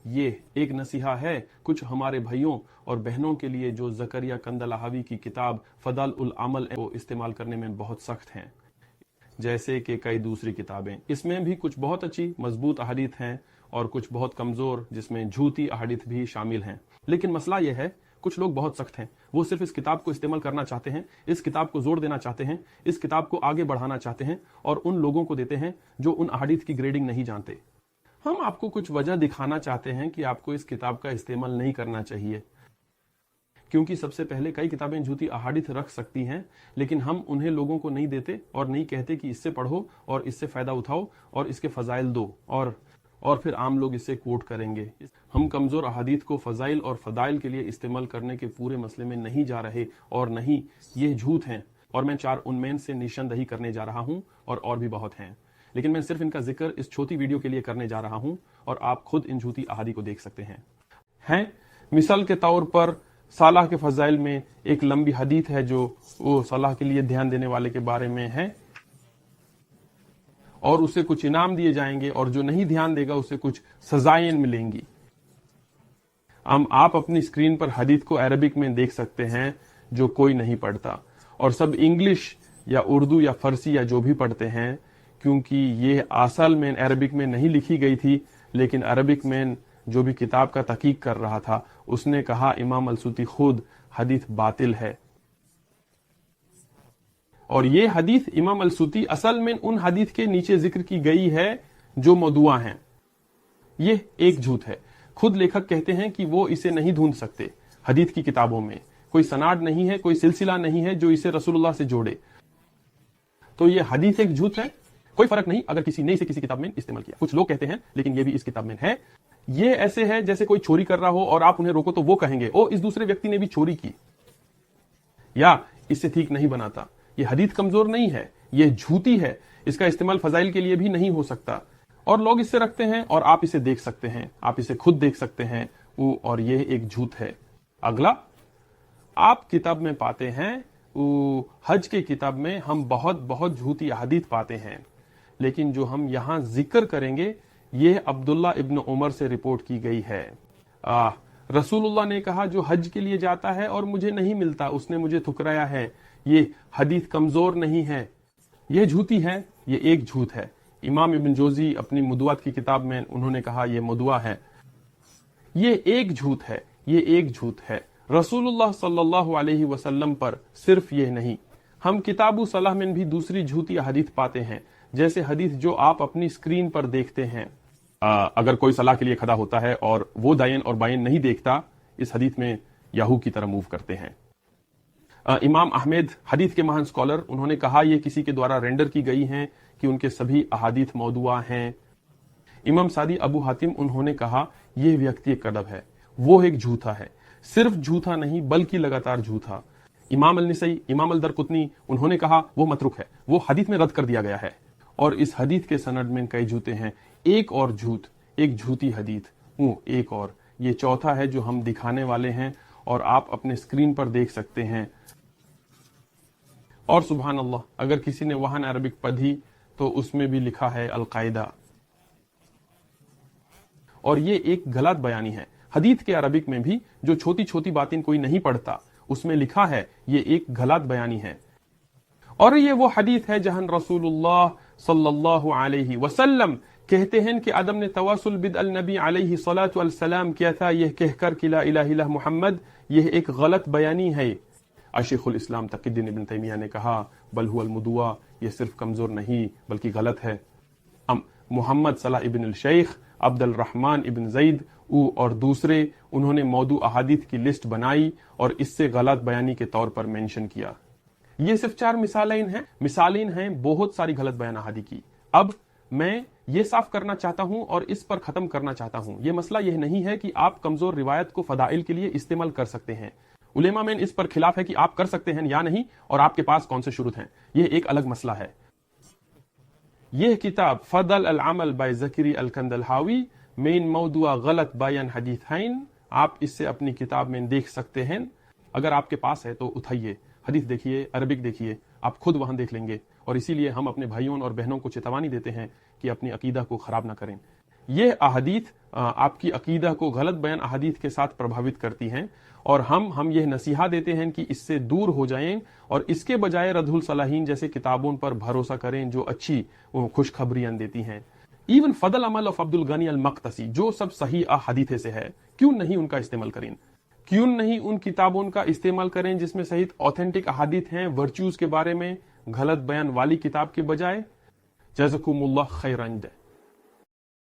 یہ ایک نصیحہ ہے کچھ ہمارے بھائیوں اور بہنوں کے لیے جو زکریا کندلاہوی کی کتاب فضائل العمل کو استعمال کرنے میں بہت سخت ہیں، جیسے کہ کئی دوسری کتابیں۔ اس میں بھی کچھ بہت اچھی مضبوط احادیث ہیں اور کچھ بہت کمزور جس میں جھوٹی احادیث بھی شامل ہیں، لیکن مسئلہ یہ ہے کچھ لوگ بہت سخت ہیں، وہ صرف اس کتاب کو استعمال کرنا چاہتے ہیں، اس کتاب کو زور دینا چاہتے ہیں، اس کتاب کو آگے بڑھانا چاہتے ہیں اور ان لوگوں کو دیتے ہیں جو ان احادیث کی گریڈنگ نہیں جانتے۔ ہم آپ کو کچھ وجہ دکھانا چاہتے ہیں کہ آپ کو اس کتاب کا استعمال نہیں کرنا چاہیے، کیونکہ سب سے پہلے کئی کتابیں جھوٹی احادیث رکھ سکتی ہیں، لیکن ہم انہیں لوگوں کو نہیں دیتے اور نہیں کہتے کہ اس سے پڑھو اور اس سے فائدہ اٹھاؤ اور اس کے فضائل دو اور پھر عام لوگ اسے کوٹ کریں گے۔ ہم کمزور احادیث کو فضائل اور فضائل کے لیے استعمال کرنے کے پورے مسئلے میں نہیں جا رہے، اور نہیں، یہ جھوٹ ہیں اور میں 4 ان میں سے نشاندہی کرنے جا رہا ہوں اور بھی بہت ہیں، لیکن میں صرف ان کا ذکر اس چھوٹی ویڈیو کے لیے کرنے جا رہا ہوں اور آپ خود ان جھوٹی احادیث کو دیکھ سکتے ہیں۔ مثال کے طور پر صالح کے فضائل میں ایک لمبی حدیث ہے جو وہ صالح کے لیے دھیان دینے والے کے بارے میں ہے، اور اسے کچھ انعام دیے جائیں گے، اور جو نہیں دھیان دے گا اسے کچھ سزائیں ملیں گی۔ آپ اپنی اسکرین پر حدیث کو عربک میں دیکھ سکتے ہیں جو کوئی نہیں پڑھتا، اور سب انگلش یا اردو یا فارسی یا جو بھی پڑھتے ہیں، کیونکہ یہ اصل میں عربک میں نہیں لکھی گئی تھی، لیکن عربک میں جو بھی کتاب کا تحقیق کر رہا تھا اس نے کہا امام السوطی خود حدیث باطل ہے، اور یہ حدیث امام السوطی اصل میں ان حدیث کے نیچے ذکر کی گئی ہے جو موضوع ہیں۔ یہ ایک جھوٹ ہے۔ خود لیکھک کہتے ہیں کہ وہ اسے نہیں ڈھونڈ سکتے، حدیث کی کتابوں میں کوئی سند نہیں ہے، کوئی سلسلہ نہیں ہے جو اسے رسول اللہ سے جوڑے، تو یہ حدیث ایک جھوٹ ہے۔ کوئی فرق نہیں اگر کسی نے اسے کسی کتاب میں استعمال کیا، کچھ لوگ کہتے ہیں لیکن یہ بھی اس کتاب میں ہے۔ یہ ایسے ہے جیسے کوئی چوری کر رہا ہو اور آپ انہیں روکو تو وہ کہیں گے او اس دوسرے ویکتی نے بھی چوری کی، یا اس سے ٹھیک نہیں بناتا۔ یہ حدیث کمزور نہیں ہے، یہ جھوٹی ہے، اس کا استعمال فضائل کے لیے بھی نہیں ہو سکتا، اور لوگ اس سے رکھتے ہیں اور آپ اسے دیکھ سکتے ہیں، آپ اسے خود دیکھ سکتے ہیں، اور یہ ایک جھوٹ ہے۔ اگلا آپ کتاب میں پاتے ہیں، حج کے کتاب میں ہم بہت جھوٹی احادیث پاتے ہیں، لیکن جو ہم یہاں ذکر کریں گے یہ عبداللہ ابن عمر سے رپورٹ کی گئی ہے۔ رسول اللہ نے کہا جو حج کے لیے جاتا ہے اور مجھے نہیں ملتا اس نے مجھے ٹھکرایا ہے۔ یہ حدیث کمزور نہیں ہے، یہ جھوٹی ہے، یہ ایک جھوٹ ہے۔ امام ابن جوزی اپنی موضوعات کی کتاب میں انہوں نے کہا یہ موضوع ہے، یہ ایک جھوٹ ہے، یہ ایک جھوٹ ہے۔ رسول اللہ صلی اللہ علیہ وسلم پر صرف یہ نہیں، ہم کتاب صلاح میں بھی دوسری جھوٹی حدیث پاتے ہیں، جیسے حدیث جو آپ اپنی اسکرین پر دیکھتے ہیں۔ اگر کوئی صلاح کے لیے کھڑا ہوتا ہے اور وہ دائیں اور بائیں نہیں دیکھتا، اس حدیث میں یاہو کی طرح موو کرتے ہیں۔ امام احمد حدیث کے مہان اسکالر، انہوں نے کہا یہ کسی کے دوارا رینڈر کی گئی ہیں کہ ان کے سبھی احادیث موضوع ہیں۔ امام سعدی ابو حاتم انہوں نے کہا یہ ویکتی ایک کذب ہے، وہ ایک جھوٹا ہے، صرف جھوٹا نہیں بلکہ لگاتار جھوٹا۔ امام النسائی، امام الدرقطنی انہوں نے کہا وہ متروک ہے، وہ حدیث میں رد کر دیا گیا ہے، اور اس حدیث کے سند میں کئی جھوٹے ہیں۔ ایک اور جھوٹ، ایک جھوٹی حدیث، ایک اور، یہ چوتھا ہے جو ہم دکھانے والے ہیں اور آپ اپنے اسکرین پر دیکھ سکتے ہیں۔ اور سبحان اللہ، اگر کسی نے وہاں عربک پڑھی تو اس میں بھی لکھا ہے القاعدہ، اور یہ ایک غلط بیانی ہے۔ حدیث کے عربک میں بھی جو چھوٹی چھوٹی باتیں کوئی نہیں پڑھتا اس میں لکھا ہے، یہ ایک غلط بیانی ہے۔ اور یہ وہ حدیث ہے جہاں رسول اللہ صلی اللہ علیہ وسلم کہتے ہیں کہ آدم نے تواصل بد النبی علیہ الصلاۃ والسلام کیا تھا یہ کہہ کر کہ لا الہ الا محمد، یہ ایک غلط بیانی ہے۔ شیخ الاسلام تقی الدین ابن تیمیہ نے کہا بل هو المدوا، یہ صرف کمزور نہیں بلکہ غلط ہے۔ محمد صلاح ابن الشیخ، عبد الرحمن ابن زید اور دوسرے، انہوں نے موضوع احادیث کی لسٹ بنائی اور اس سے غلط بیانی کے طور پر مینشن کیا۔ یہ صرف 4 مثالیں ہیں بہت ساری غلط بیان احادیث کی۔ اب میں یہ صاف کرنا چاہتا ہوں اور اس پر ختم کرنا چاہتا ہوں، یہ مسئلہ یہ نہیں ہے کہ آپ کمزور روایت کو فضائل کے لیے استعمال کر سکتے ہیں۔ علماء میں اس پر خلاف ہے کہ آپ کر سکتے ہیں یا نہیں، اور آپ کے پاس کون سے شروط ہیں، یہ ایک الگ مسئلہ ہے۔ یہ کتاب فضل العمل بائی زکری الکندلہاوی مین موضوع غلط بیان حدیثین، آپ اس سے اپنی کتاب میں دیکھ سکتے ہیں۔ اگر آپ کے پاس ہے تو اٹھائیے، حدیث دیکھیے، عربک دیکھیے، آپ خود وہاں دیکھ لیں گے، اور اسی لیے ہم اپنے بھائیوں اور بہنوں کو چیتوانی دیتے ہیں کہ اپنی عقیدہ کو خراب نہ کریں۔ یہ احادیث آپ کی عقیدہ کو غلط بیان احادیث کے ساتھ پربھاوت کرتی ہیں، اور ہم یہ نصیحت دیتے ہیں کہ اس سے دور ہو جائیں اور اس کے بجائے رد الصالحین جیسے کتابوں پر بھروسہ کریں جو اچھی خوشخبریاں دیتی ہیں۔ ایون فضل عمل آف عبد الغنی المقدسی جو سب صحیح احادیث سے ہے، کیوں نہیں ان کا استعمال کریں؟ کیوں نہیں ان کتابوں کا استعمال کریں جس میں صحیح اوتھینٹک احادیث ہیں ورچوز کے بارے میں، غلط بیان والی کتاب کے بجائے؟ جزاکم اللہ خیرا۔